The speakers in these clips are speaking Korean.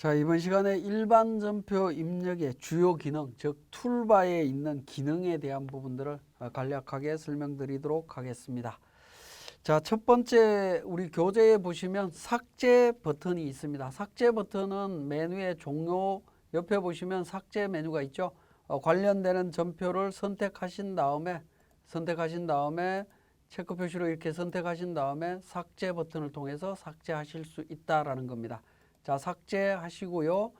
자, 이번 시간에 일반 전표 입력의 주요 기능, 즉 툴바에 있는 기능에 대한 부분들을 간략하게 설명드리도록 하겠습니다. 자, 첫 번째 우리 교재에 보시면 삭제 버튼이 있습니다. 삭제 버튼은 메뉴의 종료 옆에 보시면 삭제 메뉴가 있죠. 관련되는 전표를 선택하신 다음에 체크 표시로 이렇게 선택하신 다음에 삭제 버튼을 통해서 삭제하실 수 있다라는 겁니다. 자, 삭제하시고요.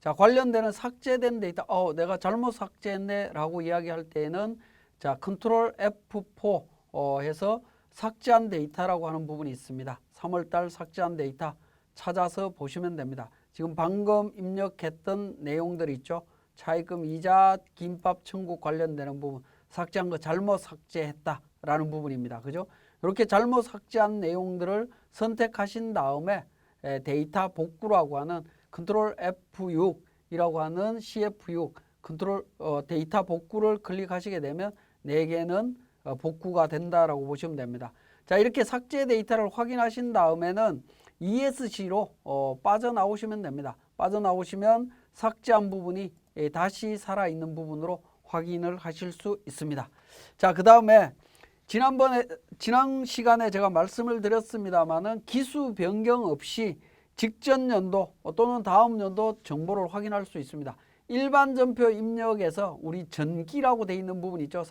자, 관련되는 삭제된 데이터, 내가 잘못 삭제했네 라고 이야기할 때에는 자, 컨트롤 F4 해서 삭제한 데이터라고 하는 부분이 있습니다. 3월달 삭제한 데이터 찾아서 보시면 됩니다. 지금 방금 입력했던 내용들 있죠. 차입금 이자 김밥 청구 관련되는 부분 삭제한 거 잘못 삭제했다라는 부분입니다. 그죠? 이렇게 잘못 삭제한 내용들을 선택하신 다음에 데이터 복구라고 하는 컨트롤 F6이라고 하는 CF6 컨트롤 데이터 복구를 클릭하시게 되면 4개는 복구가 된다라고 보시면 됩니다. 자, 이렇게 삭제 데이터를 확인하신 다음에는 ESC로 빠져나오시면 됩니다. 빠져나오시면 삭제한 부분이 다시 살아있는 부분으로 확인을 하실 수 있습니다. 자, 그 다음에 지난 시간에 제가 말씀을 드렸습니다만은 기수 변경 없이 직전 연도 또는 다음 연도 정보를 확인할 수 있습니다. 일반 전표 입력에서 우리 전기라고 되어 있는 부분 있죠.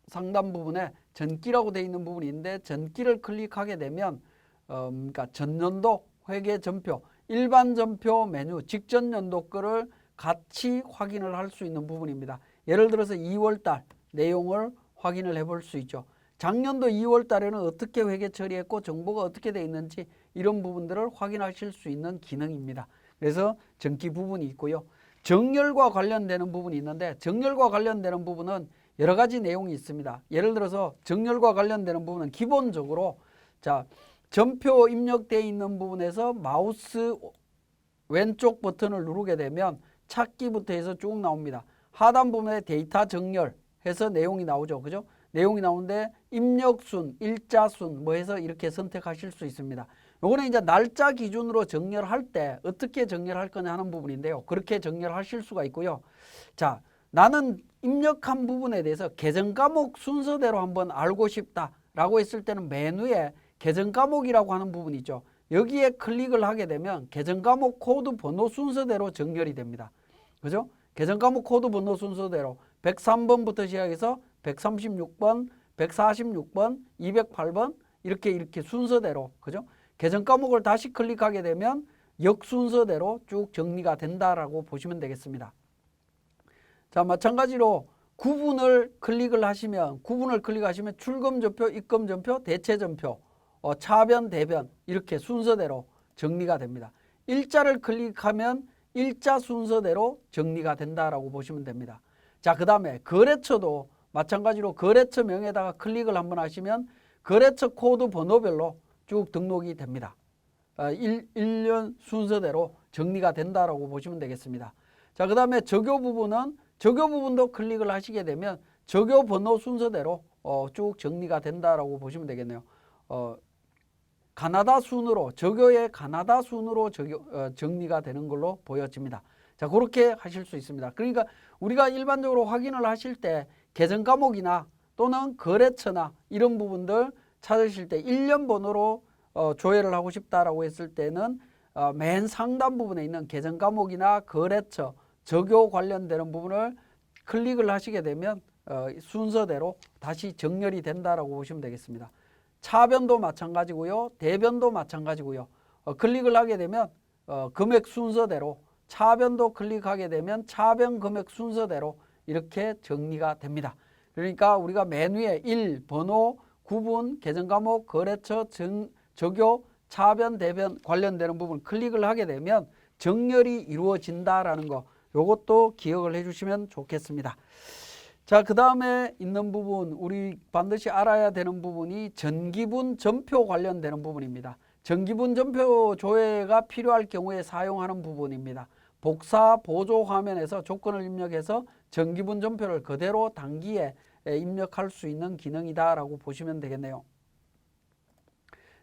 상단 부분에 전기라고 되어 있는 부분이 있는데 전기를 클릭하게 되면 그러니까 전년도 회계 전표, 일반 전표 메뉴, 직전 연도 거를 같이 확인을 할 수 있는 부분입니다. 예를 들어서 2월달 내용을 확인을 해볼 수 있죠. 작년도 2월 달에는 어떻게 회계 처리했고 정보가 어떻게 되어 있는지 이런 부분들을 확인하실 수 있는 기능입니다. 그래서 전기 부분이 있고요. 정렬과 관련되는 부분이 있는데 정렬과 관련되는 부분은 여러 가지 내용이 있습니다. 예를 들어서 정렬과 관련되는 부분은 기본적으로 자, 전표 입력되어 있는 부분에서 마우스 왼쪽 버튼을 누르게 되면 찾기부터 해서 쭉 나옵니다. 하단 부분에 데이터 정렬 해서 내용이 나오죠. 그죠? 내용이 나오는데 입력순, 일자순 뭐 해서 이렇게 선택하실 수 있습니다. 요거는 이제 날짜 기준으로 정렬할 때 어떻게 정렬할 거냐 하는 부분인데요. 그렇게 정렬하실 수가 있고요. 자, 나는 입력한 부분에 대해서 계정 과목 순서대로 한번 알고 싶다라고 했을 때는 메뉴에 계정 과목이라고 하는 부분이 있죠. 여기에 클릭을 하게 되면 계정 과목 코드 번호 순서대로 정렬이 됩니다. 그죠? 계정 과목 코드 번호 순서대로 103번부터 시작해서 136번, 146번, 208번 이렇게 순서대로 그죠? 계정 과목을 다시 클릭하게 되면 역순서대로 쭉 정리가 된다라고 보시면 되겠습니다. 자, 마찬가지로 구분을 클릭하시면 출금 전표, 입금 전표, 대체 전표, 차변, 대변 이렇게 순서대로 정리가 됩니다. 일자를 클릭하면 일자 순서대로 정리가 된다라고 보시면 됩니다. 자, 그 다음에 거래처도 마찬가지로 거래처 명에다가 클릭을 한번 하시면 거래처 코드 번호별로 쭉 등록이 됩니다. 1년 순서대로 정리가 된다라고 보시면 되겠습니다. 자, 그 다음에 적요 부분도 클릭을 하시게 되면 적요 번호 순서대로 쭉 정리가 된다라고 보시면 되겠네요. 가나다 순으로 적요의 가나다 순으로 정리가 되는 걸로 보여집니다. 자, 그렇게 하실 수 있습니다. 그러니까 우리가 일반적으로 확인을 하실 때 계정 과목이나 또는 거래처나 이런 부분들 찾으실 때 1년 번호로 조회를 하고 싶다라고 했을 때는 맨 상단 부분에 있는 계정 과목이나 거래처, 적요 관련되는 부분을 클릭을 하시게 되면 순서대로 다시 정렬이 된다라고 보시면 되겠습니다. 차변도 마찬가지고요. 대변도 마찬가지고요. 클릭을 하게 되면 금액 순서대로 차변도 클릭하게 되면 차변 금액 순서대로 이렇게 정리가 됩니다. 그러니까 우리가 메뉴에 1, 번호, 구분, 계정 과목, 거래처, 적요, 차변, 대변 관련되는 부분 클릭을 하게 되면 정렬이 이루어진다라는 거 요것도 기억을 해주시면 좋겠습니다. 자, 그 다음에 있는 부분 우리 반드시 알아야 되는 부분이 전기분 전표 관련되는 부분입니다. 전기분 전표 조회가 필요할 경우에 사용하는 부분입니다. 복사 보조 화면에서 조건을 입력해서 전기분 전표를 그대로 단기에 입력할 수 있는 기능이다 라고 보시면 되겠네요.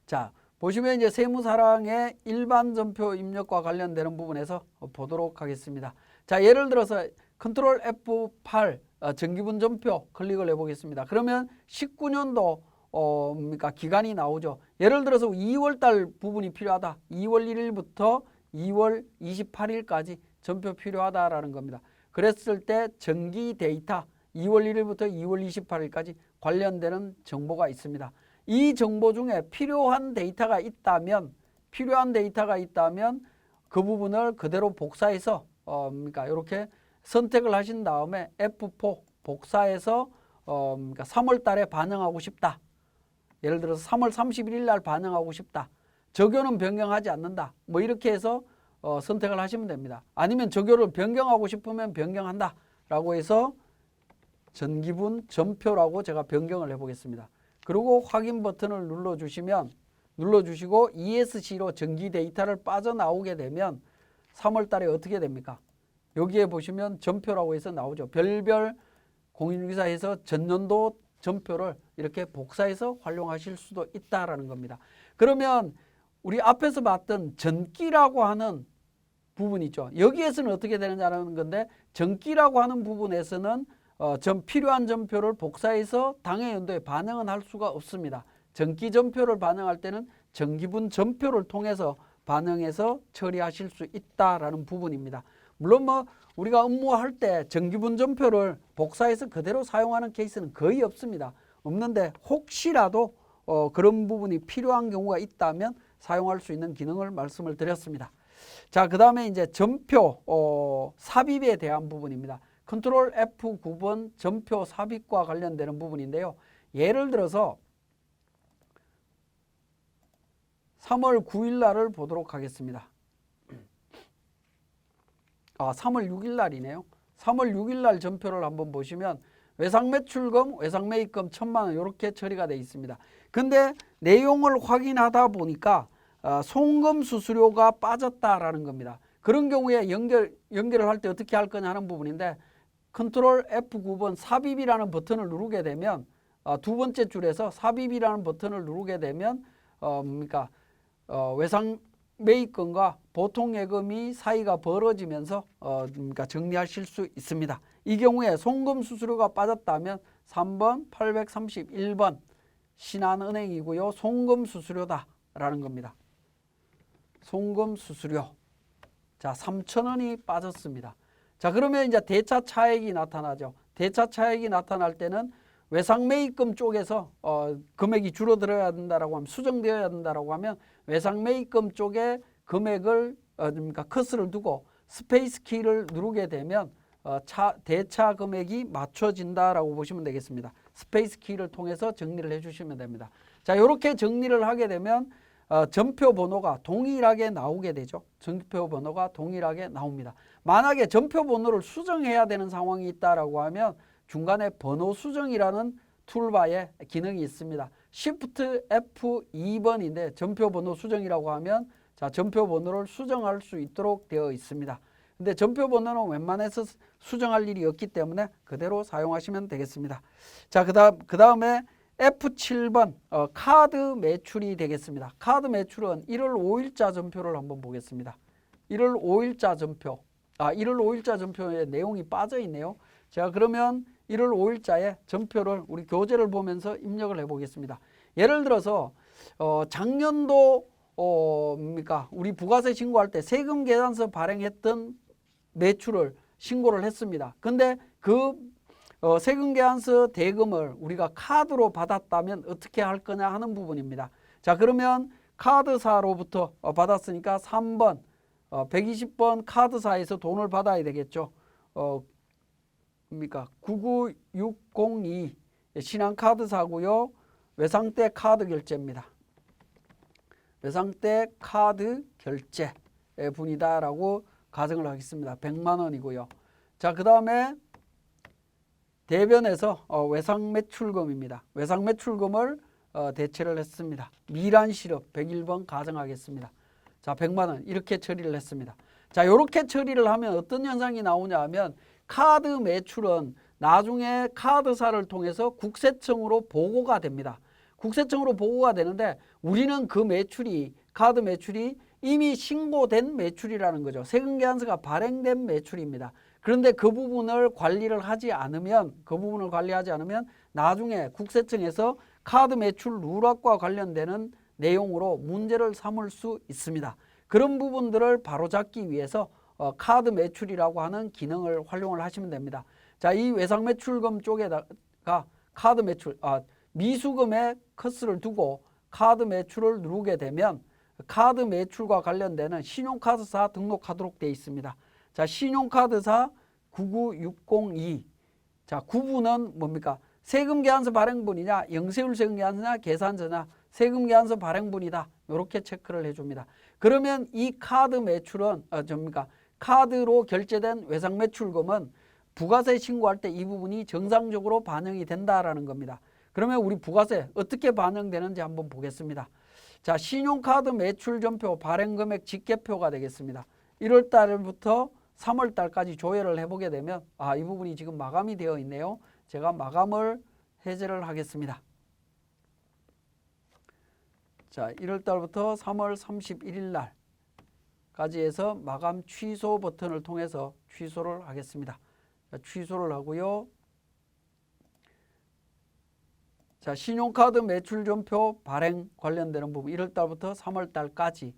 자, 보시면 이제 세무사랑의 일반 전표 입력과 관련되는 부분에서 보도록 하겠습니다. 자, 예를 들어서 컨트롤 F8 정기분 전표 클릭을 해보겠습니다. 그러면 19년도 그러니까 기간이 나오죠. 예를 들어서 2월 달 부분이 필요하다. 2월 1일부터 2월 28일까지 전표 필요하다라는 겁니다. 그랬을 때 정기 데이터 2월 1일부터 2월 28일까지 관련되는 정보가 있습니다. 이 정보 중에 필요한 데이터가 있다면 그 부분을 그대로 복사해서 그러니까 이렇게 선택을 하신 다음에 F4 복사해서 그러니까 3월 달에 반영하고 싶다. 예를 들어서 3월 31일 날 반영하고 싶다. 적요는 변경하지 않는다. 뭐 이렇게 해서 선택을 하시면 됩니다. 아니면 적요를 변경하고 싶으면 변경한다 라고 해서 전기분 전표라고 제가 변경을 해보겠습니다. 그리고 확인 버튼을 눌러주시고 ESC로 전기 데이터를 빠져나오게 되면 3월 달에 어떻게 됩니까? 여기에 보시면 전표라고 해서 나오죠. 별별 공인중개사에서 전년도 전표를 이렇게 복사해서 활용하실 수도 있다라는 겁니다. 그러면 우리 앞에서 봤던 전기라고 하는 부분 있죠. 여기에서는 어떻게 되느냐는 건데 전기라고 하는 부분에서는 필요한 전표를 복사해서 당해 연도에 반영은 할 수가 없습니다. 전기 전표를 반영할 때는 전기분 전표를 통해서 반영해서 처리하실 수 있다라는 부분입니다. 물론 뭐 우리가 업무할 때 전기분 전표를 복사해서 그대로 사용하는 케이스는 거의 없습니다. 없는데 혹시라도 그런 부분이 필요한 경우가 있다면 사용할 수 있는 기능을 말씀을 드렸습니다. 자, 그 다음에 이제 전표 삽입에 대한 부분입니다. 컨트롤 F9번 전표 삽입과 관련되는 부분인데요. 예를 들어서 3월 9일 날을 보도록 하겠습니다. 3월 6일 날이네요. 3월 6일 날 전표를 한번 보시면 외상매출금, 외상매입금 1,000만 원 이렇게 처리가 되어 있습니다. 근데 내용을 확인하다 보니까 송금 수수료가 빠졌다라는 겁니다. 그런 경우에 연결을 할 때 어떻게 할 거냐 하는 부분인데 컨트롤 F9번 삽입이라는 버튼을 누르게 되면 두 번째 줄에서 삽입이라는 버튼을 누르게 되면 그러니까 외상매입금과 보통예금이 사이가 벌어지면서 그러니까 정리하실 수 있습니다. 이 경우에 송금 수수료가 빠졌다면 3번 831번 신한은행이고요. 송금 수수료다라는 겁니다. 송금 수수료. 자, 3,000원이 빠졌습니다. 자, 그러면 이제 대차 차액이 나타나죠. 대차 차액이 나타날 때는 외상매입금 쪽에서 금액이 줄어들어야 된다라고 하면 수정되어야 된다라고 하면 외상매입금 쪽에 금액을 그러니까 커서를 두고 스페이스 키를 누르게 되면 대차 금액이 맞춰진다라고 보시면 되겠습니다. 스페이스 키를 통해서 정리를 해주시면 됩니다. 자, 이렇게 정리를 하게 되면 전표 번호가 동일하게 나오게 되죠. 전표 번호가 동일하게 나옵니다. 만약에 전표 번호를 수정해야 되는 상황이 있다라고 하면 중간에 번호 수정이라는 툴바에 기능이 있습니다. Shift F2번인데 전표 번호 수정이라고 하면 자, 전표 번호를 수정할 수 있도록 되어 있습니다. 근데 전표 번호는 웬만해서 수정할 일이 없기 때문에 그대로 사용하시면 되겠습니다. 자, 그 다음에 F7번 카드 매출이 되겠습니다. 카드 매출은 1월 5일자 전표를 한번 보겠습니다. 1월 5일자 전표. 1월 5일자 전표에 내용이 빠져 있네요. 제가 그러면 1월 5일자에 전표를 우리 교재를 보면서 입력을 해 보겠습니다. 예를 들어서 작년도 그러니까 우리 부가세 신고할 때 세금 계산서 발행했던 매출을 신고를 했습니다. 근데 그 세금 계산서 대금을 우리가 카드로 받았다면 어떻게 할 거냐 하는 부분입니다. 자, 그러면 카드사로부터 받았으니까 3번 120번 카드사에서 돈을 받아야 되겠죠. 그러니까 99602 신한카드사고요. 외상대 카드 결제입니다. 외상대 카드 결제 분이다라고 가정을 하겠습니다. 100만 원이고요. 자, 그 다음에 대변에서 외상매출금입니다. 외상매출금을 대체를 했습니다. 미란실업 101번 가정하겠습니다. 자, 100만 원 이렇게 처리를 했습니다. 자, 이렇게 처리를 하면 어떤 현상이 나오냐 하면 카드 매출은 나중에 카드사를 통해서 국세청으로 보고가 됩니다. 국세청으로 보고가 되는데 우리는 그 매출이 카드 매출이 이미 신고된 매출이라는 거죠. 세금계산서가 발행된 매출입니다. 그런데 그 부분을 관리하지 않으면 나중에 국세청에서 카드 매출 누락과 관련되는 내용으로 문제를 삼을 수 있습니다. 그런 부분들을 바로잡기 위해서 카드 매출이라고 하는 기능을 활용을 하시면 됩니다. 자, 이 외상매출금 쪽에다가 카드 매출, 미수금에 커스를 두고 카드 매출을 누르게 되면 카드 매출과 관련되는 신용카드사 등록하도록 되어 있습니다. 자, 신용카드사 99602. 자, 9부는 뭡니까? 세금계산서 발행분이냐, 영세율 세금계산서냐, 계산서냐, 세금계산서 발행분이다. 이렇게 체크를 해줍니다. 그러면 이 카드 매출은 카드로 결제된 외상매출금은 부가세 신고할 때 이 부분이 정상적으로 반영이 된다라는 겁니다. 그러면 우리 부가세 어떻게 반영되는지 한번 보겠습니다. 자, 신용카드 매출전표 발행금액 집계표가 되겠습니다. 1월 달부터 3월 달까지 조회를 해보게 되면 이 부분이 지금 마감이 되어 있네요. 제가 마감을 해제를 하겠습니다. 자, 1월 달부터 3월 31일 날까지 해서 마감 취소 버튼을 통해서 취소를 하겠습니다. 자, 취소를 하고요. 자, 신용카드 매출전표 발행 관련되는 부분 1월 달부터 3월 달까지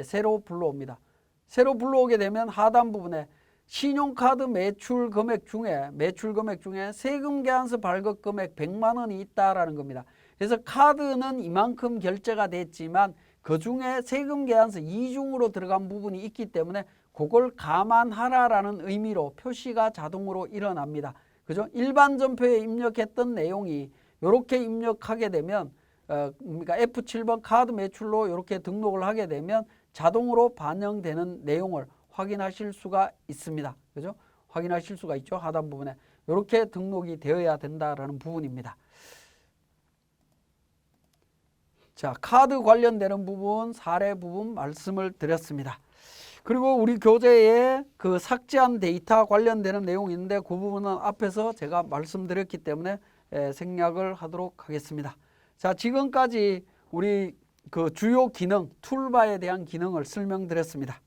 새로 불러옵니다. 새로 불러오게 되면 하단 부분에 신용카드 매출 금액 중에 세금계산서 발급 금액 100만 원이 있다라는 겁니다. 그래서 카드는 이만큼 결제가 됐지만 그중에 세금계산서 이중으로 들어간 부분이 있기 때문에 그걸 감안하라라는 의미로 표시가 자동으로 일어납니다. 그죠? 일반 전표에 입력했던 내용이 이렇게 입력하게 되면 그러니까 F7번 카드 매출로 이렇게 등록을 하게 되면 자동으로 반영되는 내용을 확인하실 수가 있습니다. 그죠? 확인하실 수가 있죠. 하단 부분에 이렇게 등록이 되어야 된다라는 부분입니다. 자, 카드 관련되는 부분, 사례 부분 말씀을 드렸습니다. 그리고 우리 교재에 그 삭제한 데이터 관련되는 내용이 있는데 그 부분은 앞에서 제가 말씀드렸기 때문에 생략을 하도록 하겠습니다. 자, 지금까지 우리 그 주요 기능, 툴바에 대한 기능을 설명드렸습니다.